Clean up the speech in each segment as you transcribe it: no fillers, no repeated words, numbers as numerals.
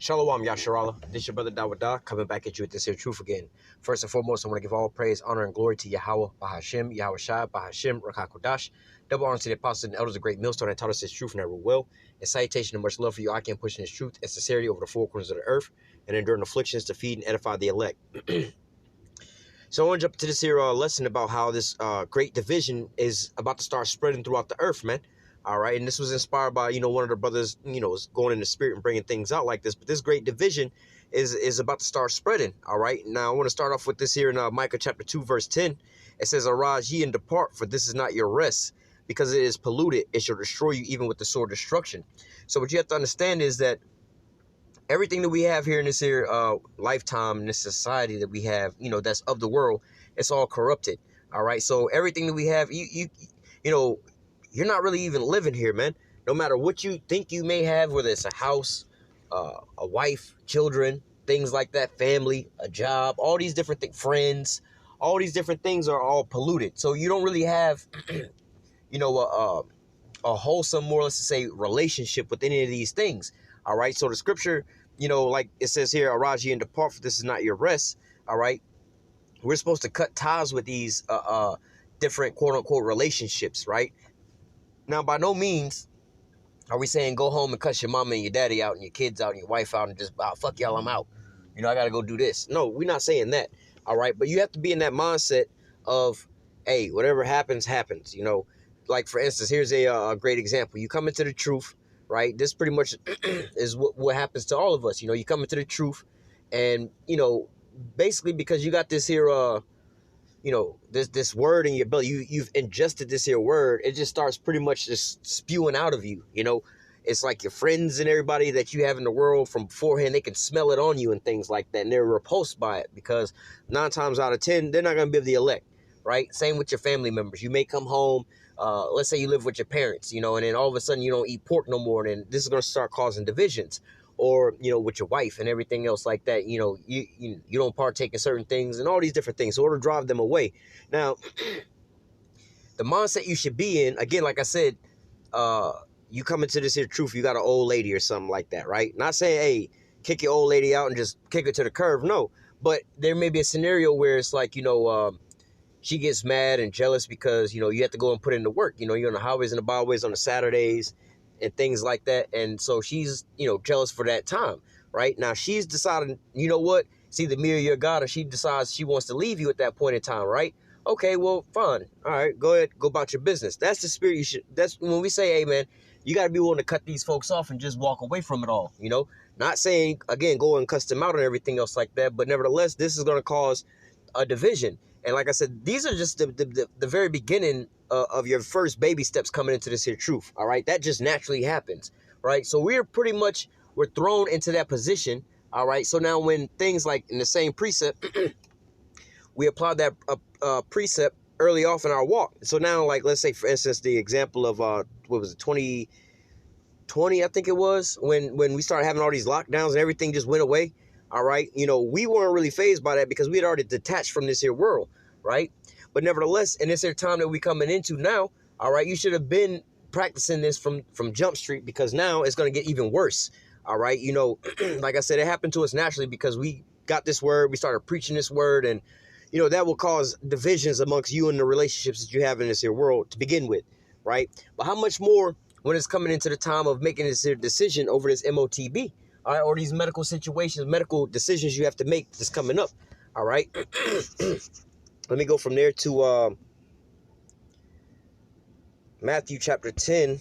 Shalom, Yasharala. This your brother Dawada coming back at you with this here truth again. First and foremost, I want to give all praise, honor, and glory to Yahweh, Bahashim, Yahweh Shai, Bahashim, Rakakodash. Double honor to the apostles and elders of great millstone that taught us his truth and that rule well. And salutation and much love for you, I can push in his truth and sincerity over the four corners of the earth and enduring afflictions to feed and edify the elect. So I want to jump to this here lesson about how this great division is about to start spreading throughout the earth, man. All right, and this was inspired by, one of the brothers, is going in the spirit and bringing things out like this. But this great division is about to start spreading. All right, now I want to start off with this here in Micah chapter 2, verse 10. It says, "Arise ye and depart, for this is not your rest, because it is polluted. It shall destroy you even with the sword destruction." So what you have to understand is that everything that we have here in this here lifetime, in this society that we have, that's of the world, it's all corrupted. All right, so everything that we have, you're not really even living here, man. No matter what you think you may have, whether it's a house, a wife, children, things like that, family, a job, all these different things, friends, all these different things are all polluted. So you don't really have, a wholesome, more let's say, relationship with any of these things. All right. So the scripture, like it says here, "Arise ye and depart, for this is not your rest." All right. We're supposed to cut ties with these different quote unquote relationships, right? Now, by no means are we saying go home and cuss your mama and your daddy out and your kids out and your wife out and just, fuck y'all, I'm out. I got to go do this. No, we're not saying that. All right. But you have to be in that mindset of, hey, whatever happens, happens. Like, for instance, here's a great example. You come into the truth, right? This pretty much is what happens to all of us. You come into the truth and, basically because you got this here, this word in your belly, you've ingested this here word, it just starts pretty much just spewing out of you. It's like your friends and everybody that you have in the world from beforehand, they can smell it on you and things like that, and they're repulsed by it because 9 times out of 10, they're not going to be the elect, right? Same with your family members. You may come home, let's say you live with your parents, and then all of a sudden you don't eat pork no more, and this is going to start causing divisions. Or, with your wife and everything else like that, you don't partake in certain things and all these different things. So it'll drive them away. Now, the mindset you should be in, again, like I said, you come into this here truth, you got an old lady or something like that, right? Not saying, hey, kick your old lady out and just kick her to the curb. No, but there may be a scenario where it's like, she gets mad and jealous because, you have to go and put in the work. You're on the highways and the byways on the Saturdays and things like that. And so she's, jealous for that time, right? Now she's decided, what? It's either me or your God, or she decides she wants to leave you at that point in time, right? Okay, well, fine. All right, go ahead, go about your business. That's the spirit that's when we say, hey, man, you got to be willing to cut these folks off and just walk away from it all, Not saying, again, go and cuss them out and everything else like that, but nevertheless, this is going to cause a division. And like I said, these are just the very beginning of your first baby steps coming into this here truth. All right. That just naturally happens. Right. So we're thrown into that position. All right. So now when things like in the same precept, we apply that precept early off in our walk. So now, like, let's say, for instance, the example of 2020, I think it was, when we started having all these lockdowns and everything just went away. All right. We weren't really fazed by that because we had already detached from this here world. Right. But nevertheless, in this here time that we coming into now, all right, you should have been practicing this from Jump Street, because now it's going to get even worse. All right. Like I said, it happened to us naturally because we got this word. We started preaching this word, and, that will cause divisions amongst you and the relationships that you have in this here world to begin with. Right. But how much more when it's coming into the time of making this here decision over this MOTB, all right, or these medical situations, medical decisions you have to make that's coming up. All right. Let me go from there to Matthew chapter 10.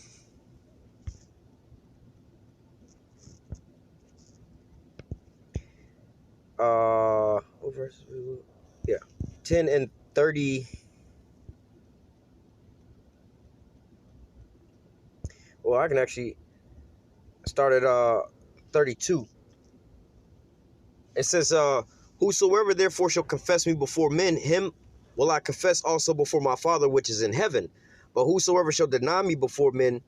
What verse? Yeah, 10 and 30. Well, I can actually start at 32. It says, "Whosoever therefore shall confess me before men, him will I confess also before my Father which is in heaven. But whosoever shall deny me before men,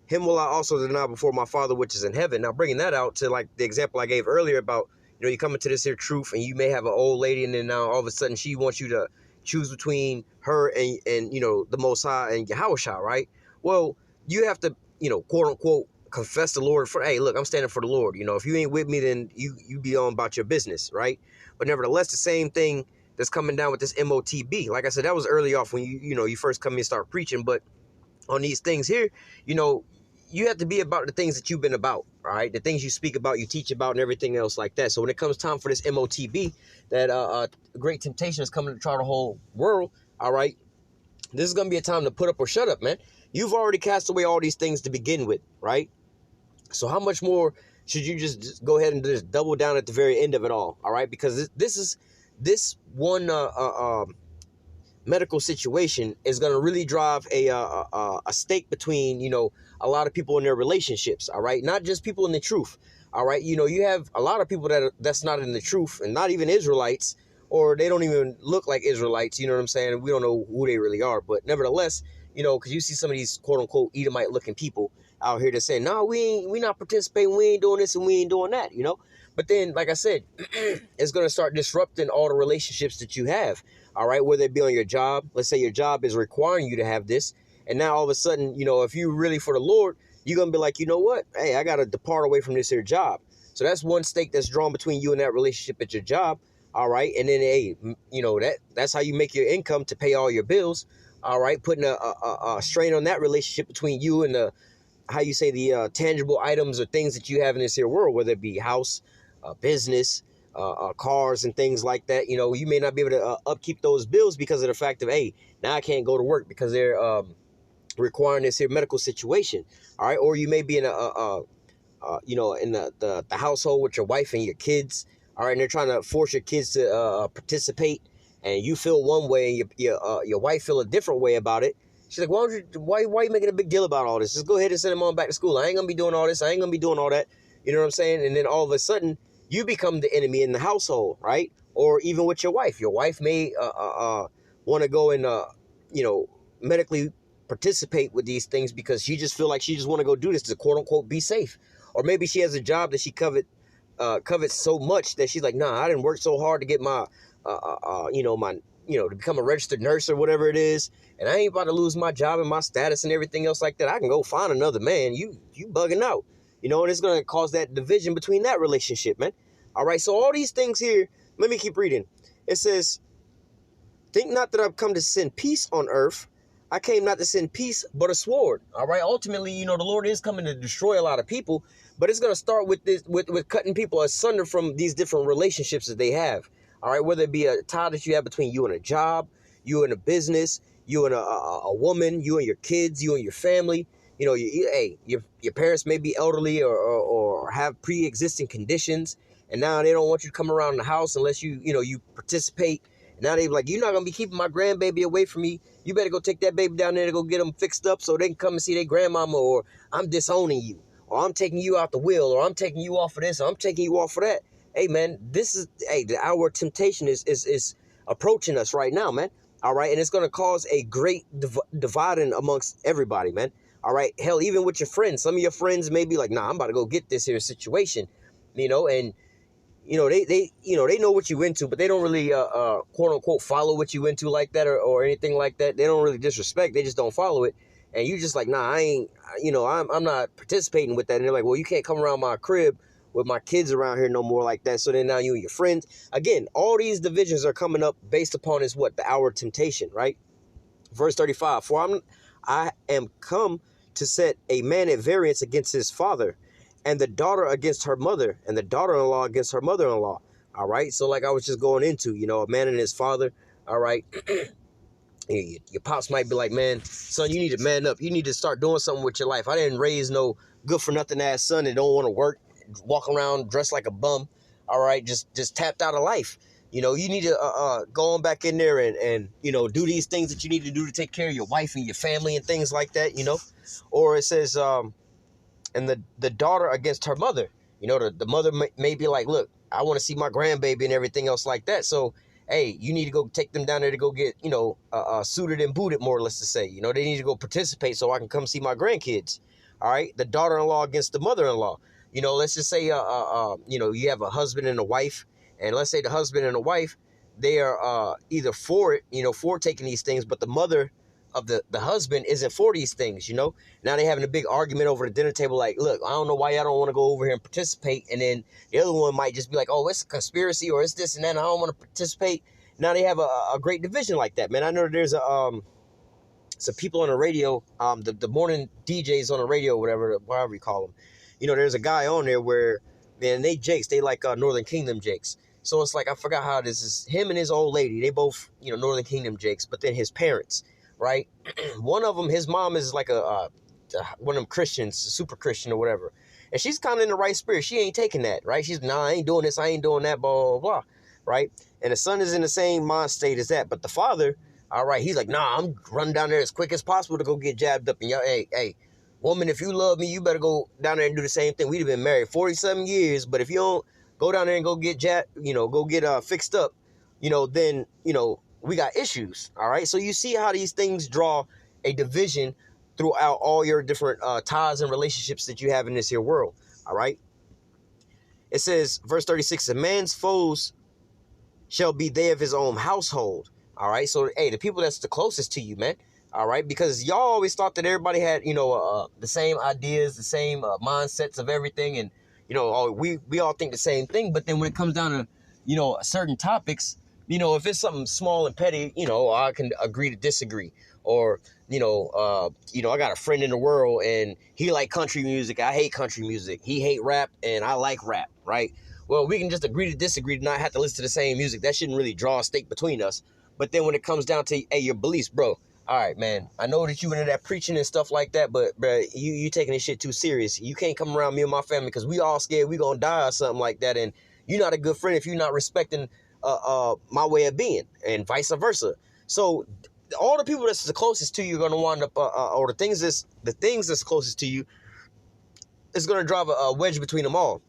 him will I also deny before my Father which is in heaven." Now, bringing that out to like the example I gave earlier about, you come into this here truth and you may have an old lady, and then now all of a sudden she wants you to choose between her and the Most High and Yahushua, right? Well, you have to, quote unquote, confess the Lord for, hey, look, I'm standing for the Lord. You know, if you ain't with me, then you be on about your business, right? But nevertheless, the same thing that's coming down with this MOTB. Like I said, that was early off when you first come in and start preaching. But on these things here, you know, you have to be about the things that you've been about, all right? The things you speak about, you teach about, and everything else like that. So when it comes time for this MOTB, that great temptation is coming to try the whole world, all right? This is going to be a time to put up or shut up, man. You've already cast away all these things to begin with, right? So how much more should you just go ahead and just double down at the very end of it all right? Because this one medical situation is going to really drive a stake between, you know, a lot of people in their relationships, all right? Not just people in the truth, all right? You know, you have a lot of people that's not in the truth, and not even Israelites, or they don't even look like Israelites, you know what I'm saying? We don't know who they really are, but nevertheless, you know, because you see some of these quote-unquote Edomite-looking people out here that's saying, no, we not participating, we ain't doing this and we ain't doing that, you know? But then, like I said, it's going to start disrupting all the relationships that you have, all right? Whether it be on your job, let's say your job is requiring you to have this, and now all of a sudden, you know, if you're really for the Lord, you're going to be like, you know what? Hey, I got to depart away from this here job. So that's one stake that's drawn between you and that relationship at your job, all right? And then, hey, you know, that's how you make your income to pay all your bills, all right? Putting a strain on that relationship between you and the tangible items or things that you have in this here world, whether it be house, business, cars and things like that. You know, you may not be able to upkeep those bills because of the fact of, hey, now I can't go to work because they're requiring this here medical situation. All right. Or you may be in you know, in the household with your wife and your kids. All right. And they're trying to force your kids to participate, and you feel one way and your wife feel a different way about it. She's like, why are you making a big deal about all this? Just go ahead and send them on back to school. I ain't going to be doing all this. I ain't going to be doing all that. You know what I'm saying? And then all of a sudden, you become the enemy in the household, right? Or even with your wife. Your wife may want to go and, you know, medically participate with these things because she just feel like she just want to go do this to quote unquote be safe. Or maybe she has a job that she covets so much that she's like, nah, I didn't work so hard to get my, to become a registered nurse or whatever it is. And I ain't about to lose my job and my status and everything else like that. I can go find another man. You bugging out. You know, and it's going to cause that division between that relationship, man. All right, so all these things here, let me keep reading. It says, think not that I've come to send peace on earth. I came not to send peace, but a sword. All right, ultimately, you know, the Lord is coming to destroy a lot of people, but it's going to start with this, with cutting people asunder from these different relationships that they have. All right, whether it be a tie that you have between you and a job, you and a business, you and a woman, you and your kids, you and your family. You know, your parents may be elderly or have pre-existing conditions, and now they don't want you to come around the house unless you participate. And now they're like, you're not going to be keeping my grandbaby away from me. You better go take that baby down there to go get them fixed up so they can come and see their grandmama, or I'm disowning you, or I'm taking you out the will, or I'm taking you off of this, or I'm taking you off of that. Hey, man, the hour of temptation is approaching us right now, man. All right, and it's going to cause a great dividing amongst everybody, man. All right, hell, even with your friends, some of your friends may be like, nah, I'm about to go get this here situation, you know, and you know, they know what you into, but they don't really quote unquote follow what you into like that or anything like that. They don't really disrespect, they just don't follow it. And you just like, nah, I ain't, I'm not participating with that. And they're like, well, you can't come around my crib with my kids around here no more like that. So then now you and your friends, again, all these divisions are coming up based upon the hour of temptation, right? Verse 35, for I am come to set a man at variance against his father, and the daughter against her mother, and the daughter-in-law against her mother-in-law. All right. So like I was just going into, a man and his father. All right. Your pops might be like, man, son, you need to man up. You need to start doing something with your life. I didn't raise no good for nothing ass son that don't want to work, walk around dressed like a bum. All right. Just tapped out of life. You need to go on back in there and do these things that you need to do to take care of your wife and your family and things like that, Or it says, and the daughter against her mother. The mother may be like, look, I want to see my grandbaby and everything else like that. So, hey, you need to go take them down there to go get, suited and booted, more or less to say. They need to go participate so I can come see my grandkids. All right. The daughter-in-law against the mother-in-law. Let's just say, you have a husband and a wife. And let's say the husband and the wife, they are either for it, for taking these things, but the mother of the husband isn't for these things, you know. Now they having a big argument over the dinner table, like, look, I don't know why y'all don't want to go over here and participate. And then the other one might just be like, oh, it's a conspiracy or it's this and that, and I don't want to participate. Now they have a great division like that, man. I know there's some people on the radio, the morning DJs on the radio, whatever you call them. You know, there's a guy on there where, man, they jakes, they like Northern Kingdom jakes. So it's like, I forgot how this is. Him and his old lady, they both, you know, Northern Kingdom jakes, but then his parents, right? One of them, his mom is like one of them Christians, super Christian or whatever. And she's kind of in the right spirit. She ain't taking that, right? She's, nah, I ain't doing this, I ain't doing that, blah, blah, blah, right? And the son is in the same mind state as that. But the father, all right, he's like, nah, I'm running down there as quick as possible to go get jabbed up. And y'all, hey, woman, if you love me, you better go down there and do the same thing. We'd have been married 47 years, but if you don't go down there and go get fixed up, you know, then, you know, we got issues, all right? So you see how these things draw a division throughout all your different ties and relationships that you have in this here world, all right? It says, verse 36, a man's foes shall be they of his own household, all right? So, hey, the people that's the closest to you, man, all right? Because y'all always thought that everybody had, you know, the same ideas, the same mindsets of everything, and, you know, we all think the same thing. But then when it comes down to, you know, certain topics, you know, if it's something small and petty, you know, I can agree to disagree. Or, you know, I got a friend in the world and he like country music. I hate country music. He hate rap and I like rap, right? Well, we can just agree to disagree, to not have to listen to the same music. That shouldn't really draw a stake between us. But then when it comes down to, hey, your beliefs, bro, all right, man, I know that you into that preaching and stuff like that, but bro, you taking this shit too serious. You can't come around me and my family because we all scared we gonna die or something like that. And you're not a good friend if you're not respecting my way of being, and vice versa. So all the people that's the closest to you are gonna wind up, or the things that's closest to you is gonna drive a wedge between them all.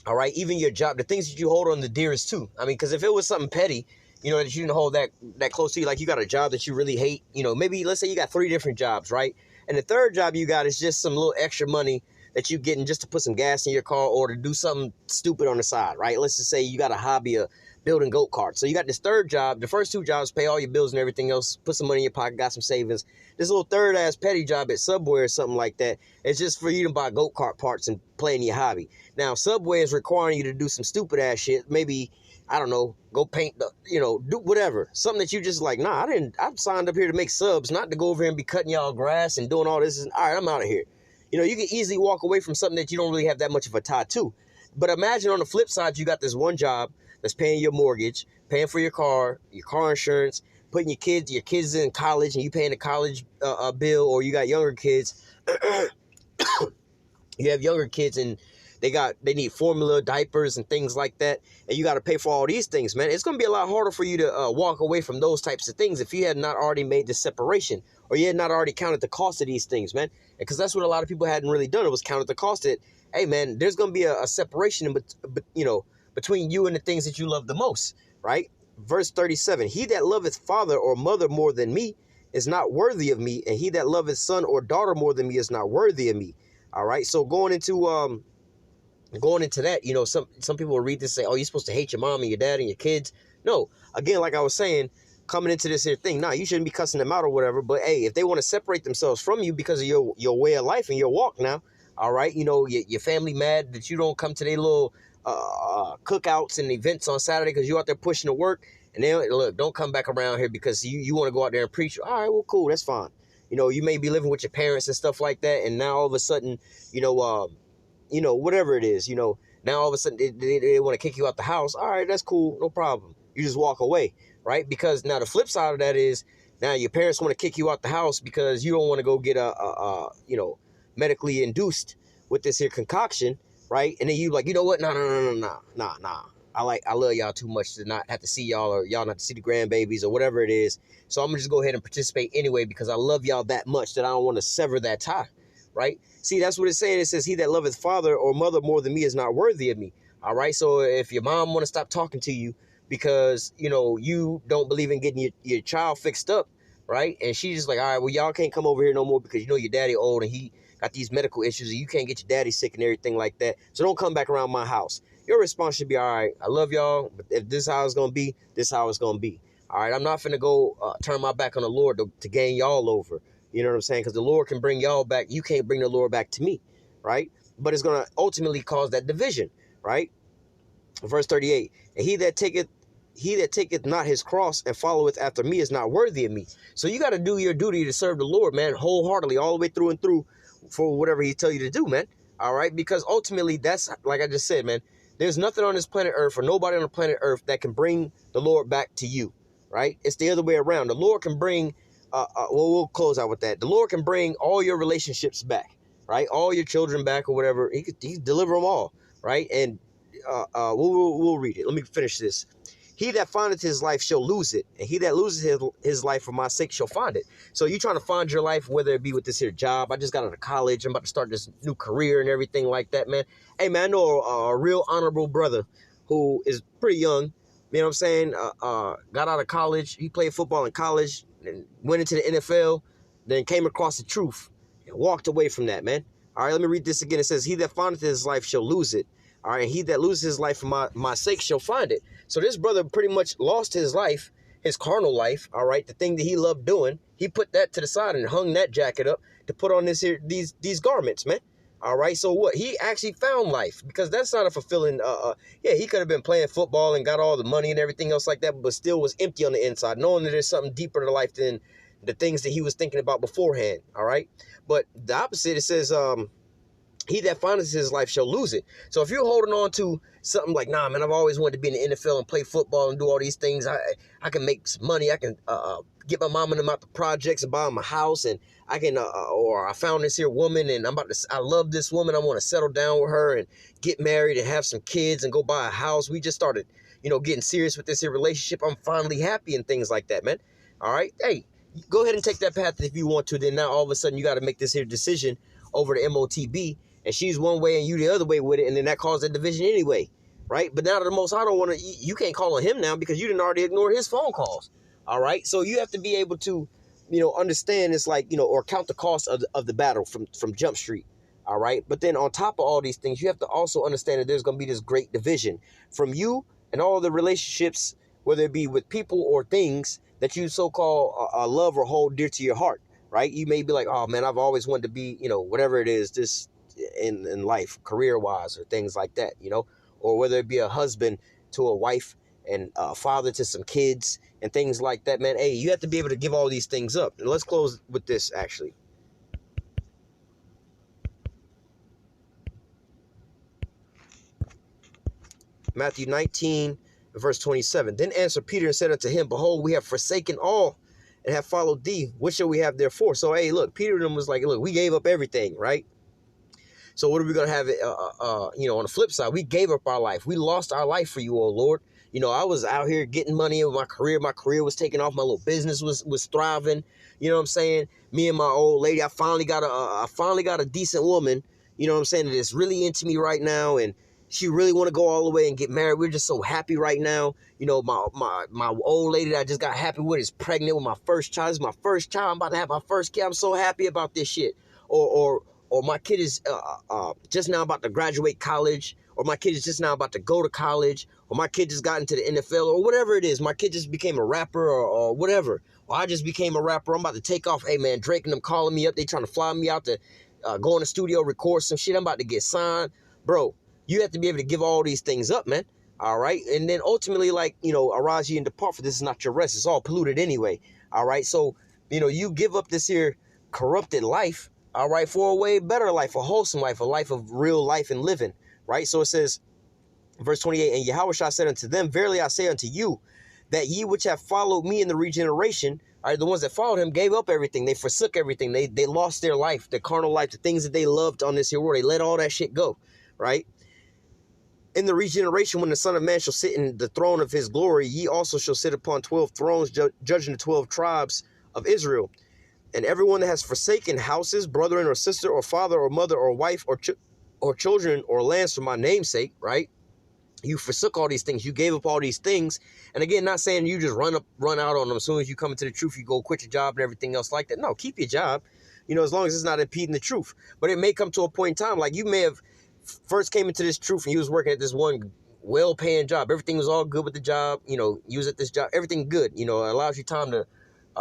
All right, even your job, the things that you hold on the dearest too. I mean, because if it was something petty, you know, that you didn't hold that close to you, like you got a job that you really hate, you know, maybe let's say you got 3 different jobs, right? And the third job you got is just some little extra money that you getting just to put some gas in your car or to do something stupid on the side, right? Let's just say you got a hobby of building goat carts. So you got this third job, the first 2 jobs pay all your bills and everything else, put some money in your pocket, got some savings. This little third ass petty job at Subway or something like that, it's just for you to buy goat cart parts and play in your hobby. Now, Subway is requiring you to do some stupid ass shit, maybe, I don't know, go paint the, you know, do whatever. Something that you just like, nah, I signed up here to make subs, not to go over here and be cutting y'all grass and doing all this. And, all right, I'm out of here. You know, you can easily walk away from something that you don't really have that much of a tie to. But imagine on the flip side, you got this one job that's paying your mortgage, paying for your car insurance, putting your kids in college, and you paying the college bill, or you got younger kids. You have younger kids and they need formula, diapers, and things like that, and you got to pay for all these things, man. It's going to be a lot harder for you to walk away from those types of things if you had not already made the separation, or you had not already counted the cost of these things, man. Because that's what a lot of people hadn't really done. It was counted the cost that, hey, man, there's going to be a separation, between you and the things that you love the most, right? Verse 37, he that loveth father or mother more than me is not worthy of me, and he that loveth son or daughter more than me is not worthy of me. All right, so going into that, you know, some people will read this and say, oh, you're supposed to hate your mom and your dad and your kids. No, again, like I was saying, coming into this here thing, nah, you shouldn't be cussing them out or whatever. But hey, if they want to separate themselves from you because of your way of life and your walk now, all right, you know, your family mad that you don't come to their little cookouts and events on Saturday because you're out there pushing to work, and then look, don't come back around here because you want to go out there and preach. All right, well, cool, that's fine. You know, you may be living with your parents and stuff like that, and now all of a sudden, whatever it is, now all of a sudden they want to kick you out the house. All right, that's cool, no problem. You just walk away, right? Because now the flip side of that is now your parents want to kick you out the house because you don't want to go get medically induced with this here concoction, right? And then you like, you know what? Nah. I love y'all too much to not have to see y'all, or y'all not to see the grandbabies or whatever it is. So I'm gonna just go ahead and participate anyway because I love y'all that much that I don't want to sever that tie, right? See, that's what it's saying. It says, he that loveth father or mother more than me is not worthy of me. All right. So if your mom want to stop talking to you because, you don't believe in getting your child fixed up, right? And she's just like, all right, well, y'all can't come over here no more because your daddy old and he got these medical issues and you can't get your daddy sick and everything like that. So don't come back around my house. Your response should be, all right, I love y'all, but if this is how it's going to be, this is how it's going to be, All right, I'm not finna go turn my back on the Lord to gain y'all over. You know what I'm saying? Because the Lord can bring y'all back. You can't bring the Lord back to me, right? But it's gonna ultimately cause that division, right? Verse 38, and he that taketh not his cross and followeth after me is not worthy of me. So you got to do your duty to serve the Lord, man, wholeheartedly, all the way through and through, for whatever he tell you to do, man. All right, because ultimately, that's like I just said, man. There's nothing on this planet Earth or nobody on the planet Earth that can bring the Lord back to you, right? It's the other way around. The Lord can bring. Well, we'll close out with that. The Lord can bring all your relationships back, right? All your children back or whatever. He could deliver them all, right? And we'll read it. Let me finish this. He that findeth his life shall lose it, and he that loses his life for my sake shall find it. So you're trying to find your life, whether it be with this here job. I just got out of college. I'm about to start this new career and everything like that, man. Hey, man, I know a real honorable brother who is pretty young. You know what I'm saying? Got out of college. He played football in college and went into the NFL, then came across the truth and walked away from that, man. All right, let me read this again. It says, he that findeth his life shall lose it. All right, and he that loses his life for my sake shall find it. So this brother pretty much lost his life, his carnal life, all right, the thing that he loved doing. He put that to the side and hung that jacket up to put on these garments, man. All right, so what? He actually found life, because that's not a fulfilling, yeah, he could have been playing football and got all the money and everything else like that, but still was empty on the inside, knowing that there's something deeper to life than the things that he was thinking about beforehand, all right? But the opposite, it says, he that findeth his life shall lose it. So if you're holding on to something like, nah, man, I've always wanted to be in the NFL and play football and do all these things. I can make some money. I can get my mom and them out the projects and buy them a house. And I can, or I found this here woman and I love this woman. I want to settle down with her and get married and have some kids and go buy a house. We just started, getting serious with this here relationship. I'm finally happy and things like that, man. All right. Hey, go ahead and take that path if you want to. Then now all of a sudden you got to make this here decision over the MOTB. And she's one way and you the other way with it, and then that caused a division anyway, right? But now the Most High don't want to, you can't call on him now because you didn't already ignore his phone calls, all right? So you have to be able to, understand it's like, or count the cost of the battle from Jump Street, all right? But then on top of all these things, you have to also understand that there's going to be this great division from you and all the relationships, whether it be with people or things that you so-called love or hold dear to your heart, right? You may be like, oh, man, I've always wanted to be, whatever it is, this in life, career-wise, or things like that, or whether it be a husband to a wife and a father to some kids and things like that, man. Hey, you have to be able to give all these things up. And let's close with this, actually. Matthew 19, verse 27. Then answered Peter and said unto him, behold, we have forsaken all and have followed thee. What shall we have therefore? So, hey, look, Peter was like, look, we gave up everything, right? So what are we going to have, on the flip side? We gave up our life. We lost our life for you, oh Lord. I was out here getting money in my career. My career was taking off. My little business was thriving. You know what I'm saying? Me and my old lady, I finally got a decent woman, you know what I'm saying, that is really into me right now. And she really want to go all the way and get married. We're just so happy right now. My old lady that I just got happy with is pregnant with my first child. It's my first child. I'm about to have my first kid. I'm so happy about this shit. Or my kid is just now about to graduate college, or my kid is just now about to go to college, or my kid just got into the NFL, or whatever it is. My kid just became a rapper or whatever. Or I just became a rapper. I'm about to take off. Hey, man, Drake and them calling me up. They trying to fly me out to go in the studio, record some shit. I'm about to get signed. Bro, you have to be able to give all these things up, man. All right? And then ultimately, arise ye and depart, for this is not your rest. It's all polluted anyway. All right? So, you give up this here corrupted life, all right, for a way better life, a wholesome life, a life of real life and living, right? So it says, verse 28, and Yahushua said unto them, verily I say unto you, that ye which have followed me in the regeneration, all right, the ones that followed him gave up everything. They forsook everything. They lost their life, their carnal life, the things that they loved on this here world. They let all that shit go, right? In the regeneration, when the Son of Man shall sit in the throne of his glory, ye also shall sit upon 12 thrones, judging the 12 tribes of Israel. And everyone that has forsaken houses, brethren or sister or father or mother or wife or children or lands for my name's sake, right? You forsook all these things. You gave up all these things. And again, not saying you just run out on them. As soon as you come into the truth, you go quit your job and everything else like that. No, keep your job, as long as it's not impeding the truth. But it may come to a point in time, like you may have first came into this truth and you was working at this one well-paying job. Everything was all good with the job. You know, you was at this job, everything good. You know, it allows you time to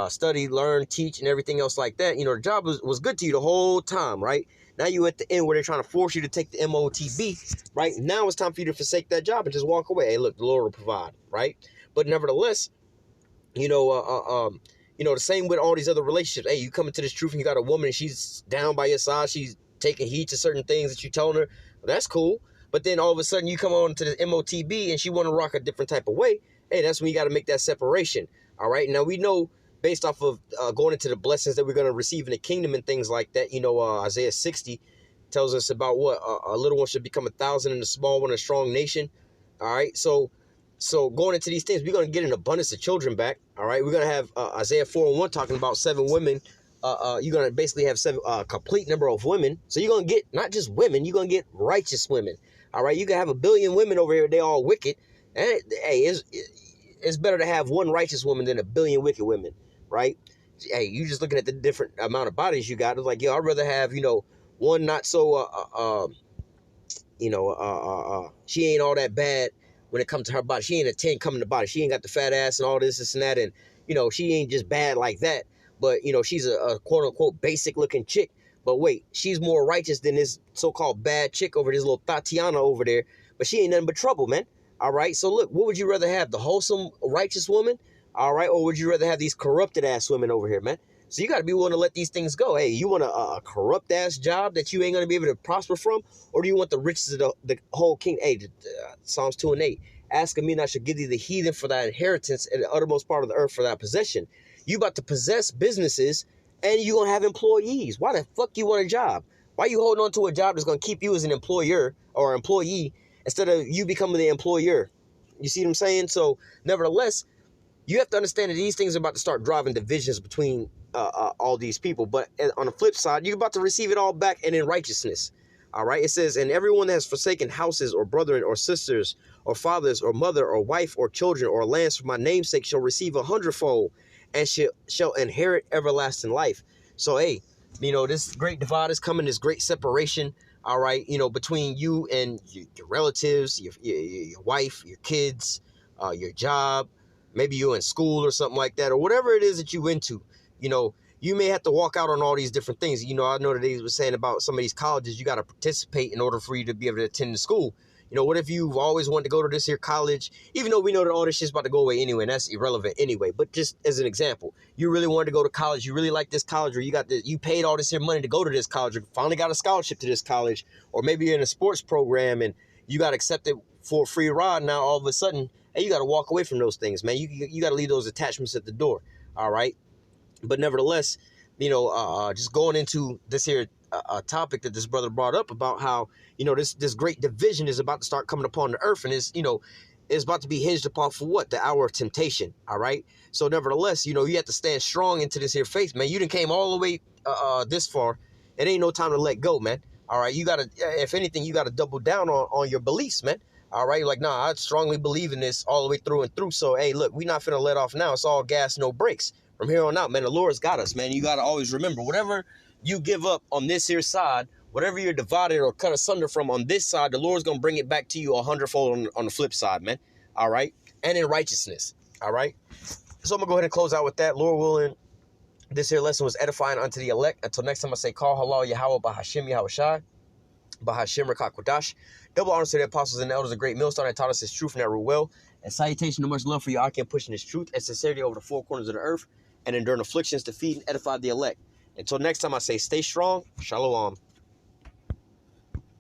study, learn, teach, and everything else like that. You know, the job was good to you the whole time, right? Now you at the end where they're trying to force you to take the MOTB, right? Now it's time for you to forsake that job and just walk away. Hey, look, the Lord will provide, right? But nevertheless, you know, the same with all these other relationships. Hey, you come into this truth and you got a woman and she's down by your side. She's taking heed to certain things that you're telling her. Well, that's cool. But then all of a sudden you come on to the MOTB and she want to rock a different type of way. Hey, that's when you got to make that separation. All right. Now we know based off of going into the blessings that we're going to receive in the kingdom and things like that. You know, Isaiah 60 tells us about what a little one should become 1,000 and a small one a strong nation. All right. So going into these things, we're going to get an abundance of children back. All right. We're going to have Isaiah 4:1 talking about 7 women. You're going to basically have 7 complete number of women. So you're going to get not just women, you're going to get righteous women. All right. You can have 1 billion women over here. They all wicked. And hey, it's better to have one righteous woman than 1 billion wicked women. Right. Hey, you just looking at the different amount of bodies you got. It's like, yo, I'd rather have, you know, one not so, she ain't all that bad when it comes to her body. She ain't a 10 coming to body. She ain't got the fat ass and all this and that. And, you know, she ain't just bad like that. But, you know, she's a quote unquote basic looking chick. But wait, she's more righteous than this so-called bad chick over this little Tatiana over there. But she ain't nothing but trouble, man. All right. So look, what would you rather have? The wholesome, righteous woman? All right. Or would you rather have these corrupted ass women over here, man? So you got to be willing to let these things go. Hey, you want a corrupt ass job that you ain't going to be able to prosper from? Or do you want the riches of the whole king? Hey, Psalms 2:8. Ask of me and I shall give thee the heathen for thy inheritance and the uttermost part of the earth for thy possession. You about to possess businesses and you going to have employees. Why the fuck you want a job? Why you holding on to a job that's going to keep you as an employer or employee instead of you becoming the employer? You see what I'm saying? So nevertheless, you have to understand that these things are about to start driving divisions between all these people. But on the flip side, you're about to receive it all back and in righteousness. All right. It says, and everyone that has forsaken houses or brethren or sisters or fathers or mother or wife or children or lands for my name's sake shall receive 100-fold and shall inherit everlasting life. So, hey, you know, this great divide is coming, this great separation. All right. You know, between you and your relatives, your wife, your kids, your job. Maybe you're in school or something like that, or whatever it is that you into. You know, you may have to walk out on all these different things. You know, I know that they were saying about some of these colleges, you got to participate in order for you to be able to attend the school. You know, what if you've always wanted to go to this here college, even though we know that all this shit's about to go away anyway, and that's irrelevant anyway. But just as an example, you really wanted to go to college, you really like this college, or you paid all this here money to go to this college, or finally got a scholarship to this college, or maybe you're in a sports program and you got accepted for a free ride. Now all of a sudden, hey, you got to walk away from those things, man. You got to leave those attachments at the door. All right. But nevertheless, you know, just going into this here topic that this brother brought up about how, you know, this great division is about to start coming upon the earth, and is, you know, is about to be hinged upon for what? The hour of temptation. All right. So nevertheless, you know, you have to stand strong into this here faith, man. You done came all the way this far. It ain't no time to let go, man. All right. You got to, if anything, you got to double down on your beliefs, man. All right. Like, nah, I strongly believe in this all the way through and through. So, hey, look, we're not finna let off now. It's all gas, no brakes. From here on out, man, the Lord's got us, man. You got to always remember, whatever you give up on this here side, whatever you're divided or cut asunder from on this side, the Lord's going to bring it back to you 100-fold on the flip side, man. All right. And in righteousness. All right. So I'm going to go ahead and close out with that. Lord willing, this here lesson was edifying unto the elect. Until next time, I say, call halal Yahweh Bahashim Yahweh Shai. Bahashim Rakakwadash. Double honors to the apostles and the elders, a great millstone that taught us his truth and that rule well. And salutation to much love for you, I can pushing his truth and sincerity over the four corners of the earth, and enduring afflictions to feed and edify the elect. Until next time, I say, stay strong. Shalom.